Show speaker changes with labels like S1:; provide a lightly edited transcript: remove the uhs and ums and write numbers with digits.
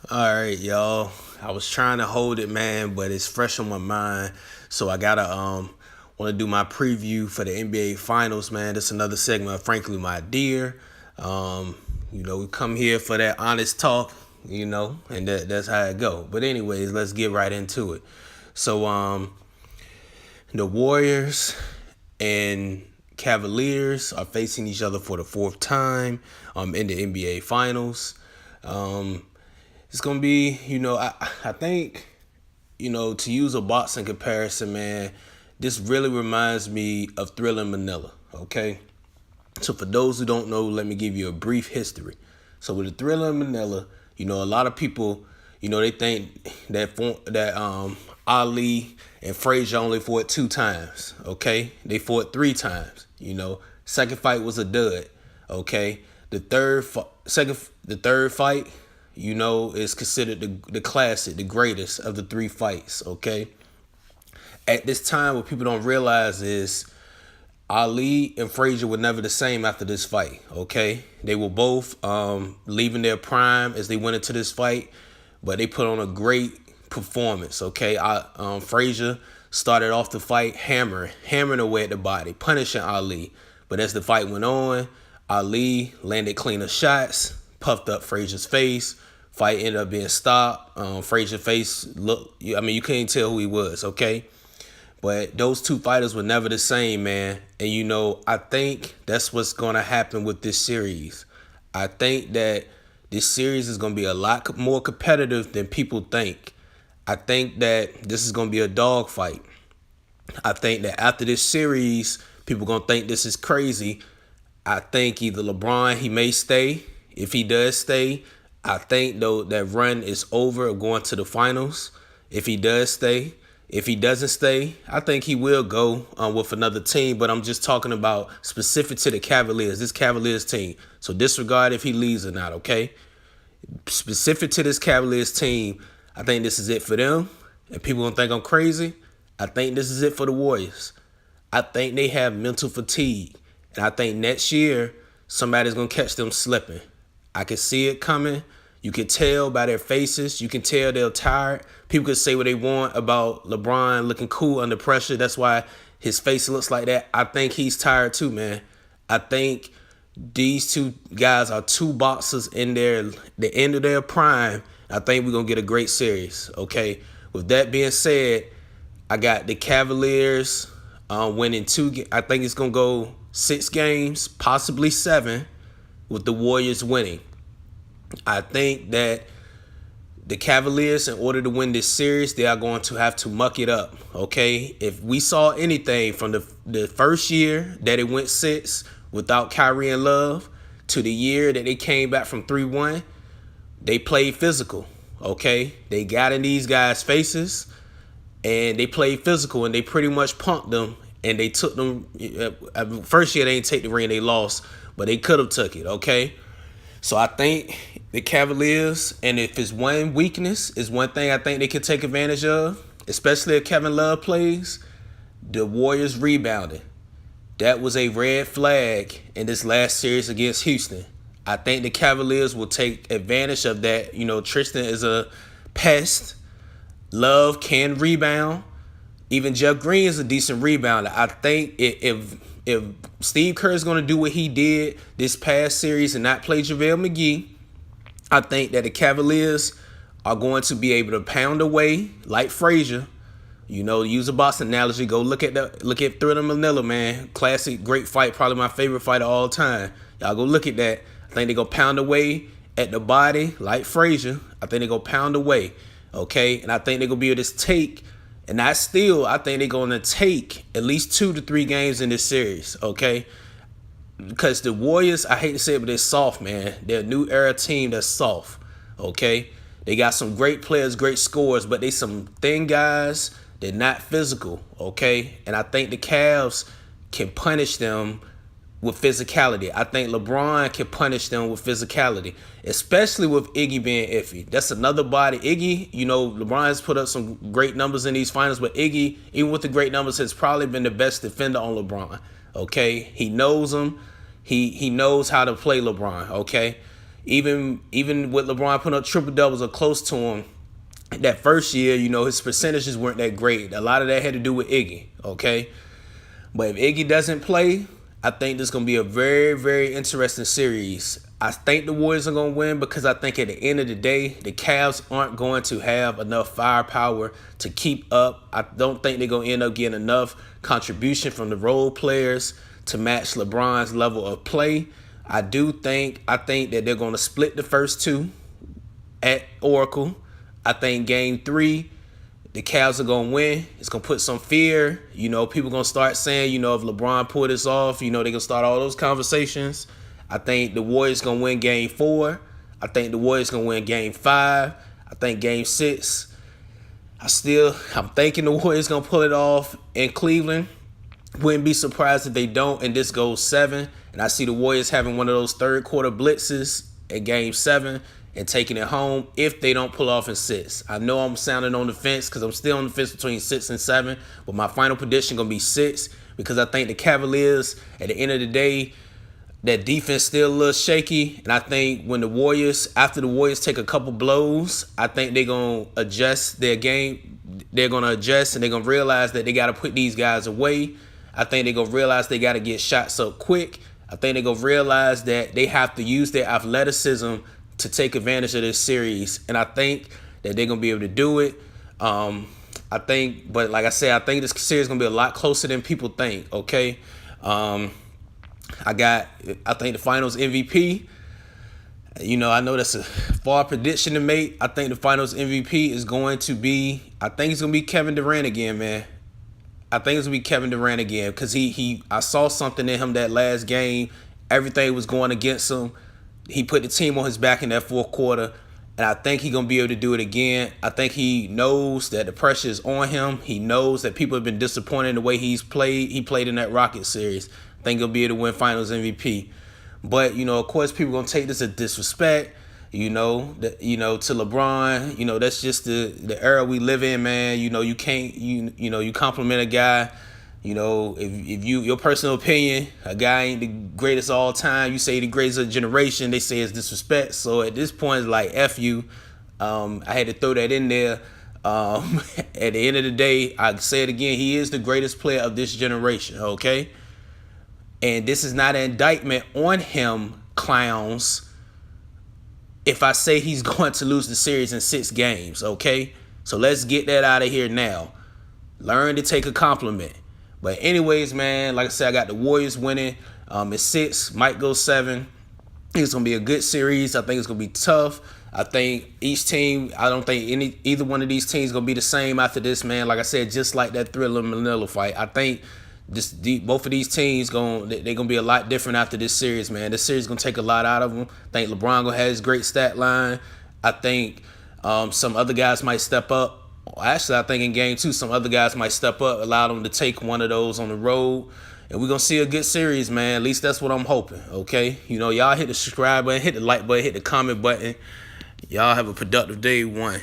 S1: All right, y'all. I was trying to hold it, man, but it's fresh on my mind. So I gotta want to do my preview for the NBA Finals, man. That's another segment of Frankly My Dear. We come here for that honest talk, and that's how it go. But anyways, let's get right into it. So the Warriors and Cavaliers are facing each other for the fourth time in the NBA Finals. It's gonna be, I think, to use a boxing comparison, man, this really reminds me of Thrilla and Manilla. Okay, so for those who don't know, let me give you a brief history. So with the Thrilla and Manilla, a lot of people, they think that Ali and Frazier only fought two times. Okay, they fought three times. Second fight was a dud. Okay, the third fight, is considered the classic, the greatest of the three fights. Okay, at this time, what people don't realize is Ali and Frazier were never the same after this fight. Okay, they were both leaving their prime as they went into this fight, but they put on a great performance. Okay, Frazier started off the fight hammering away at the body, punishing Ali. But as the fight went on, Ali landed cleaner shots, puffed up Frazier's face. Fight ended up being stopped. Frazier's face you couldn't tell who he was. Okay. But those two fighters were never the same, man. And, I think that's what's going to happen with this series. I think that this series is going to be a lot more competitive than people think. I think that this is going to be a dogfight. I think that after this series, people are going to think this is crazy. I think either LeBron, he may stay. If he does stay, I think, though, that run is over of going to the finals. If he does stay. If he doesn't stay, I think he will go with another team, but I'm just talking about specific to the Cavaliers, this Cavaliers team. So disregard if he leaves or not, okay? Specific to this Cavaliers team, I think this is it for them. And people gonna think I'm crazy. I think this is it for the Warriors. I think they have mental fatigue. And I think next year, somebody's gonna catch them slipping. I can see it coming. You can tell by their faces. You can tell they're tired. People can say what they want about LeBron looking cool under pressure. That's why his face looks like that. I think he's tired too, man. I think these two guys are two boxers in the end of their prime. I think we're going to get a great series, okay? With that being said, I got the Cavaliers winning two. I think it's going to go 6 games, possibly 7, with the Warriors winning. I think that the Cavaliers, in order to win this series, they are going to have to muck it up, okay? If we saw anything from the first year that it went 6 without Kyrie and Love to the year that they came back from 3-1, they played physical, okay? They got in these guys' faces, and they played physical, and they pretty much punked them, and they took them. First year, they didn't take the ring, they lost, but they could have took it, okay? So I think the Cavaliers, and if it's one weakness, is one thing I think they can take advantage of, especially if Kevin Love plays, the Warriors rebounding. That was a red flag in this last series against Houston. I think the Cavaliers will take advantage of that. Tristan is a pest. Love can rebound. Even Jeff Green is a decent rebounder. I think if Steve Kerr is going to do what he did this past series and not play JaVale McGee, I think that the Cavaliers are going to be able to pound away like Frazier. Use a Boston analogy. Go look at Thrilla and Manilla, man. Classic, great fight, probably my favorite fight of all time. Y'all go look at that. I think they go pound away at the body like Frazier. I think they go pound away, okay? And I think they're going to be able to take. And I think they're going to take at least 2 to 3 games in this series, okay? Because the Warriors, I hate to say it, but they're soft, man. They're a new era team that's soft, okay? They got some great players, great scorers, but they some thin guys. They're not physical, okay? And I think the Cavs can punish them with physicality. I think LeBron can punish them with physicality, especially with Iggy being iffy. That's another body. Iggy, LeBron's put up some great numbers in these finals, but Iggy, even with the great numbers, has probably been the best defender on LeBron, okay? He knows him. He knows how to play LeBron, okay? Even with LeBron putting up triple doubles or close to him, that first year, his percentages weren't that great. A lot of that had to do with Iggy, okay? But if Iggy doesn't play, I think this is going to be a very, very interesting series. I think the Warriors are going to win because I think at the end of the day, the Cavs aren't going to have enough firepower to keep up. I don't think they're going to end up getting enough contribution from the role players to match LeBron's level of play. I think that they're going to split the first two at Oracle. I think game 3, the Cavs are going to win. It's going to put some fear. People going to start saying, if LeBron pulled this off, they're going to start all those conversations. I think the Warriors going to win game 4. I think the Warriors going to win game 5. I think game 6, I'm thinking the Warriors going to pull it off in Cleveland. Wouldn't be surprised if they don't, and this goes 7. And I see the Warriors having one of those third quarter blitzes at game 7 and taking it home if they don't pull off in 6. I know I'm sounding on the fence because I'm still on the fence between 6 and 7, but my final prediction going to be 6 because I think the Cavaliers, at the end of the day, that defense still a little shaky. And I think when after the Warriors take a couple blows, I think they're going to adjust their game. They're going to adjust and they're going to realize that they got to put these guys away. I think they're going to realize they got to get shots up quick. I think they're going to realize that they have to use their athleticism to take advantage of this series. And I think that they're going to be able to do it. But like I said, I think this series is going to be a lot closer than people think, okay? I think the finals MVP, I know that's a far prediction to make. I think the finals MVP is going to be, Kevin Durant again, man. I think it's going to be Kevin Durant again because I saw something in him that last game. Everything was going against him. He put the team on his back in that fourth quarter, and I think he's going to be able to do it again. I think he knows that the pressure is on him. He knows that people have been disappointed in the way he's played. He played in that Rockets series. I think he'll be able to win finals MVP. But, of course, people are going to take this as disrespect, to LeBron. That's just the era we live in, man. You can't, you compliment a guy. If your personal opinion, a guy ain't the greatest of all time, you say the greatest of the generation, they say it's disrespect. So at this point, it's like, F you. I had to throw that in there. At the end of the day, I say it again, he is the greatest player of this generation, okay? And this is not an indictment on him, clowns, if I say he's going to lose the series in 6 games, okay? So let's get that out of here now. Learn to take a compliment. But anyways, man, like I said, I got the Warriors winning. It's 6, might go 7. It's going to be a good series. I think it's going to be tough. I think each team, I don't think either one of these teams is going to be the same after this, man. Like I said, just like that Thrilla Manilla fight. I think both of these teams, they're going to be a lot different after this series, man. This series is going to take a lot out of them. I think LeBron going to have his great stat line. I think some other guys might step up. Actually, I think in game 2, some other guys might step up, allow them to take one of those on the road. And we're going to see a good series, man. At least that's what I'm hoping, okay? Y'all hit the subscribe button, hit the like button, hit the comment button. Y'all have a productive day, one.